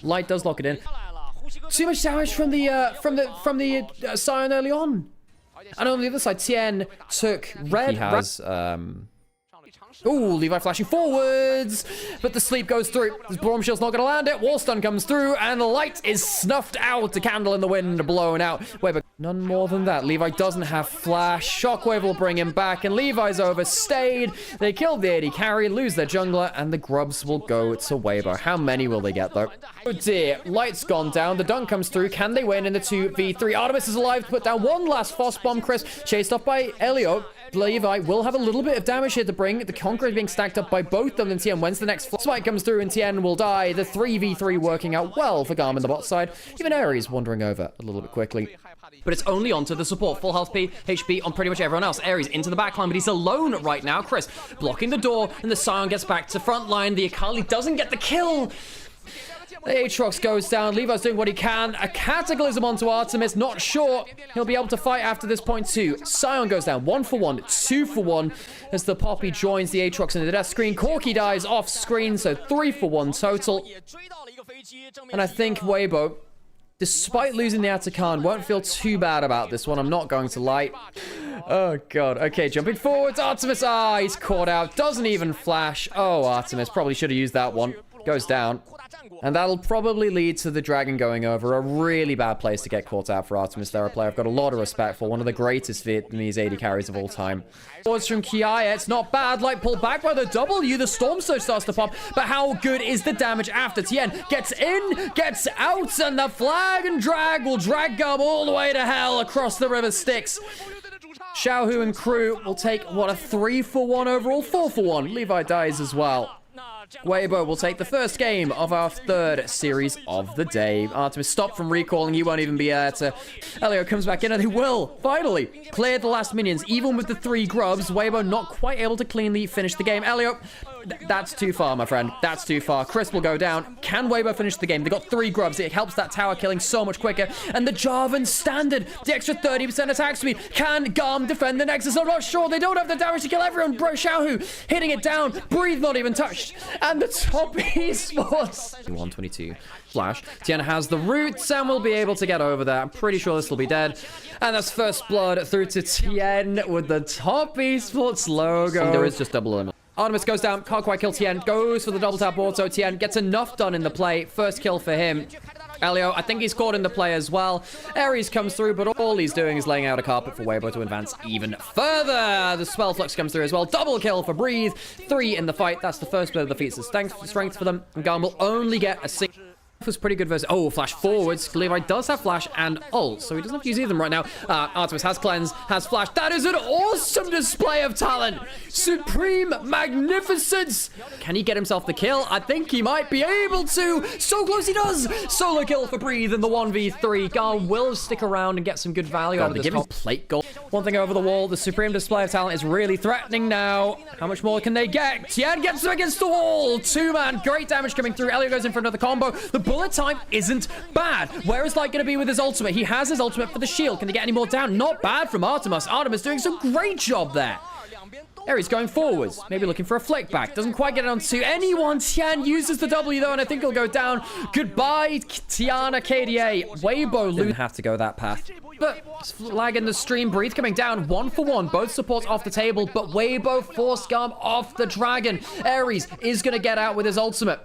Light does lock it in. Too much damage from the Scion early on. And on the other side, Tien took red. He has ooh, Levi flashing forwards, but the sleep goes through. This Bombshell's not going to land it. Wall stun comes through, and the light is snuffed out. The candle in the wind blown out. Wait, but none more than that. Levi doesn't have flash. Shockwave will bring him back, and Levi's overstayed. They killed the AD carry, lose their jungler, and the grubs will go to Weibo. How many will they get, though? Oh dear, light's gone down. The dunk comes through. Can they win in the 2v3? Artemis is alive to put down one last Phos bomb. Chris chased off by Elio. Levi will have a little bit of damage here to bring. The Conqueror is being stacked up by both of them, and Tien, when's the next spike comes through, and Tien will die. The 3v3 working out well for GAM in the bot side. Even Ares wandering over a little bit quickly. But it's only onto the support. Full health HP on pretty much everyone else. Ares into the backline, but he's alone right now. Chris blocking the door, and the Scion gets back to front line. The Akali doesn't get the kill. The Aatrox goes down. Levi's doing what he can. A Cataclysm onto Artemis. Not sure he'll be able to fight after this point too. Scion goes down. 1 for 1. 2 for 1 as the Poppy joins the Aatrox in the death screen. Corki dies off screen, so 3 for 1 total. And I think Weibo, despite losing the Atakan, won't feel too bad about this one. I'm not going to lie. Oh, God. Okay, jumping forwards. Artemis. Ah, he's caught out. Doesn't even flash. Oh, Artemis. Probably should have used that one. Goes down. And that'll probably lead to the dragon going over. A really bad place to get caught out for Artemis there, a player I've got a lot of respect for. One of the greatest Vietnamese AD carries of all time. Forwards from Kiaya. It's not bad. Light pulled back by the W. The Storm Surge starts to pop. But how good is the damage after? Tien gets in, gets out, and the flag and drag will drag GAM all the way to hell across the river Styx. Xiaohu and crew will take, what, a 3 for 1 overall? 4 for 1. Levi dies as well. Weibo will take the first game of our third series of the day. Artemis stopped from recalling. He won't even be there to... Elio comes back in, and he will finally clear the last minions. Even with the 3 grubs, Weibo not quite able to cleanly finish the game. Elio, that's too far, my friend. That's too far. Chris will go down. Can Weibo finish the game? They got 3 grubs. It helps that tower killing so much quicker. And the Jarvan standard, the extra 30% attack speed. Can GAM defend the Nexus? I'm not sure. They don't have the damage to kill everyone. Bro, Xiaohu hitting it down. Breathe not even touched. And the top esports. 122 flash. Tien has the roots and will be able to get over there. I'm pretty sure this will be dead. And that's first blood through to Tien with the top esports logo. There is just double limit. Artemis goes down, can't quite kill Tien, goes for the double tap auto. Tien gets enough done in the play. First kill for him. Elio, I think he's caught in the play as well. Ares comes through, but all he's doing is laying out a carpet for Weibo to advance even further. The Spell Flux comes through as well. Double kill for Breathe. 3 in the fight. That's the first bit of the feats of strength for them. And GAM will only get a single... was pretty good versus... Oh, flash forwards. Levi does have flash and ult, so he doesn't have to use either of them right now. Artemis has cleanse, has flash. That is an awesome display of talent. Supreme magnificence. Can he get himself the kill? I think he might be able to. So close he does. Solo kill for Breathe in the 1v3. GAM will stick around and get some good value out of this. Give him plate goal. One thing over the wall. The supreme display of talent is really threatening now. How much more can they get? Tien gets him against the wall. 2-man. Great damage coming through. Elio goes in for another combo. The bullet time isn't bad. Where is Light going to be with his ultimate? He has his ultimate for the shield. Can they get any more down? Not bad from Artemis. Artemis doing some great job there. Ares going forwards. Maybe looking for a flick back. Doesn't quite get it onto anyone. Tien uses the W though, and I think he'll go down. Goodbye, Tiana KDA. Weibo didn't have to go that path. But lag in the stream. Breathe coming down. 1 for 1. Both supports off the table, but Weibo forced GAM off the dragon. Ares is going to get out with his ultimate.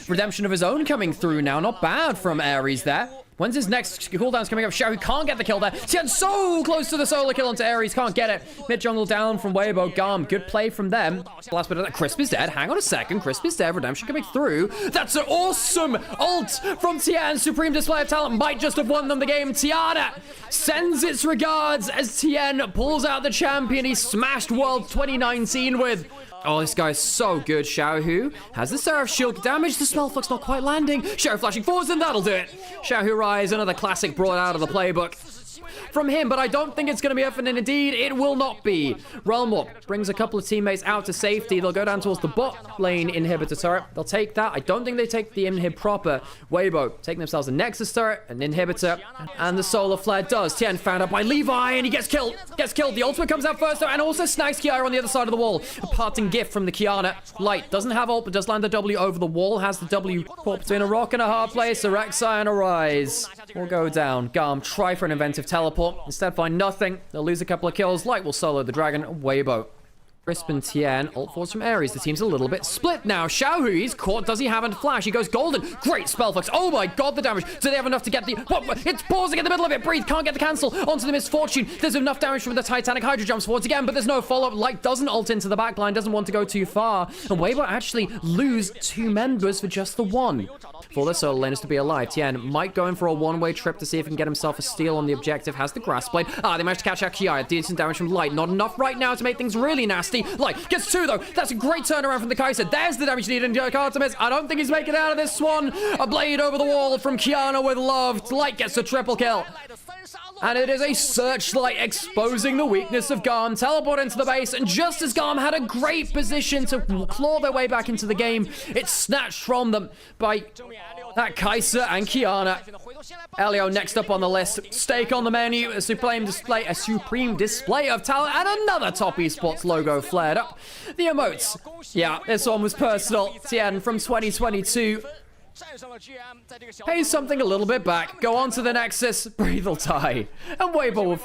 Redemption of his own coming through now. Not bad from Ares there. When's his next cooldown's coming up? Xiao can't get the kill there. Tien so close to the solo kill onto Ares. Can't get it. Mid jungle down from Weibo. GAM. Good play from them. Last bit of that. Crisp is dead. Hang on a second. Crisp is dead. Redemption coming through. That's an awesome ult from Tien. Supreme display of talent. Might just have won them the game. Tiana sends its regards as Tien pulls out the champion he smashed World 2019 with. Oh, this guy is so good. Xiaohu has the Seraph shield damage. The Spell Flux not quite landing. Xiao flashing forwards, and that'll do it. Xiaohu Rise, another classic brought out of the playbook. from him, but I don't think it's going to be effort, and indeed, it will not be. Realm Warp brings a couple of teammates out to safety. They'll go down towards the bot lane inhibitor turret. They'll take that. I don't think they take the inhib proper. Weibo taking themselves a Nexus turret, an inhibitor, and the solar flare does. Tien found out by Levi, and he gets killed. The ultimate comes out first, though, and also snags Kiara on the other side of the wall. A parting gift from the Kiana. Light doesn't have ult, but does land the W over the wall. Has the W caught between a rock and a hard place. Rek'Sai and Arise will go down. GAM try for an inventive teleport. Instead find nothing. They'll lose a couple of kills. Light will solo the dragon. Weibo. Crisp and Tien, ult force from Ares. The team's a little bit split now. Xiaohu, he's caught. Does he have a flash? He goes golden. Great spell flex. Oh my god, the damage. Do they have enough to get the... What? It's pausing in the middle of it. Breathe. Can't get the cancel. Onto the Misfortune. There's enough damage from the Titanic Hydra jumps forwards again, but there's no follow-up. Light doesn't ult into the backline. Doesn't want to go too far. And Weibo actually lose 2 members for just the 1. For the solo laners to be alive, Tien might go in for a one-way trip to see if he can get himself a steal on the objective. Has the grass blade. They managed to catch out Kiai. Decent damage from Light. Not enough right now to make things really nasty. Light gets 2, though. That's a great turnaround from the Kai'Sa. There's the damage needed. Artemis, I don't think he's making it out of this Swan. A blade over the wall from Kiana with love. Light gets a triple kill. And it is a Searchlight exposing the weakness of GAM. Teleport into the base, and just as GAM had a great position to claw their way back into the game, it's snatched from them by that Kai'Sa and Kiana. Elio next up on the list. Stake on the menu. A supreme display of talent, and another top esports logo flared up. The emotes. Yeah, this one was personal. Tien from 2022. Pay something a little bit back. Go on to the Nexus. Breathe will die. And Weibo with